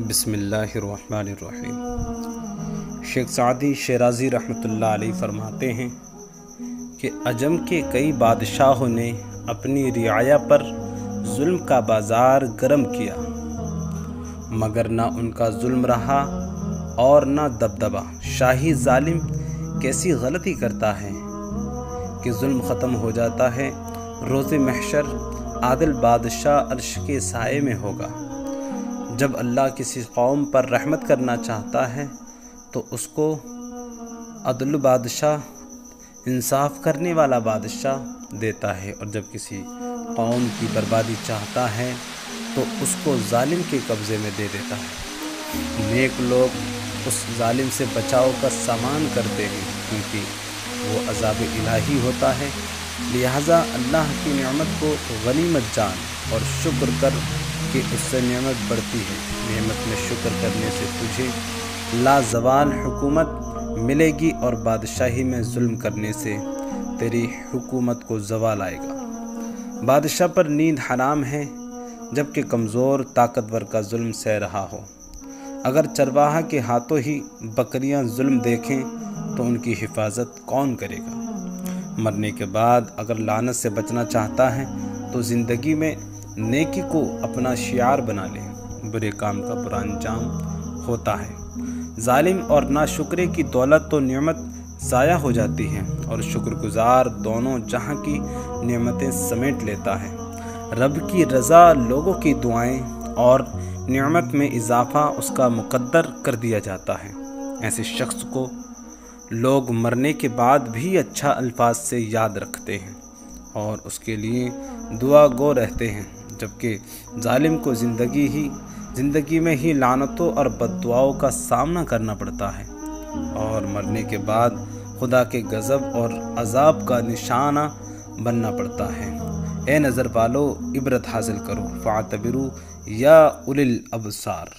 बिस्मिल्लाहिर्रहमानिर्रहीम। शेख सादी शिराज़ी रहमतुल्लाह अलैह फरमाते हैं कि अजम के कई बादशाहों ने अपनी रियाया पर जुल्म का बाज़ार गर्म किया, मगर ना उनका जुल्म रहा और ना दबदबा। शाही जालिम कैसी गलती करता है कि जुल्म ख़त्म हो जाता है। रोज़े महशर आदिल बादशाह अर्श के साए में होगा। जब अल्लाह किसी कौम पर रहमत करना चाहता है तो उसको अदल बादशाह, इंसाफ करने वाला बादशाह देता है, और जब किसी कौम की बर्बादी चाहता है तो उसको जालिम के कब्ज़े में दे देता है। नेक लोग उस जालिम से बचाव का सामान करते हैं क्योंकि वो अज़ाब इलाही होता है। लिहाजा अल्लाह की नेमत को गनीमत जान और शुक्र कर कि उससे नेमत बढ़ती है। नेमत में शुक्र करने से तुझे लाजवाल हुकूमत मिलेगी और बादशाही में जुल्म करने से तेरी हुकूमत को जवाल आएगा। बादशाह पर नींद हराम है जबकि कमज़ोर ताकतवर का जुल्म सह रहा हो। अगर चरवाहा के हाथों ही बकरियां जुल्म देखें तो उनकी हिफाजत कौन करेगा। मरने के बाद अगर लानत से बचना चाहता है तो ज़िंदगी में नेकी को अपना शियार बना ले। बुरे काम का बुरा अंजाम होता है। जालिम और नाशुक्रे की दौलत तो नेमत ज़ाया हो जाती है और शुक्रगुजार दोनों जहां की नेमतें समेट लेता है। रब की रज़ा लोगों की दुआएं और नेमत में इजाफा उसका मुकद्दर कर दिया जाता है। ऐसे शख्स को लोग मरने के बाद भी अच्छा अल्फाज से याद रखते हैं और उसके लिए दुआ गो रहते हैं, जबकि जालिम को ज़िंदगी में ही लानतों और बद्दुआओं का सामना करना पड़ता है और मरने के बाद खुदा के गज़ब और अजाब का निशाना बनना पड़ता है। ए नज़र वालो, इबरत हासिल करो। फ़ातबिरू या उलिल अबसार।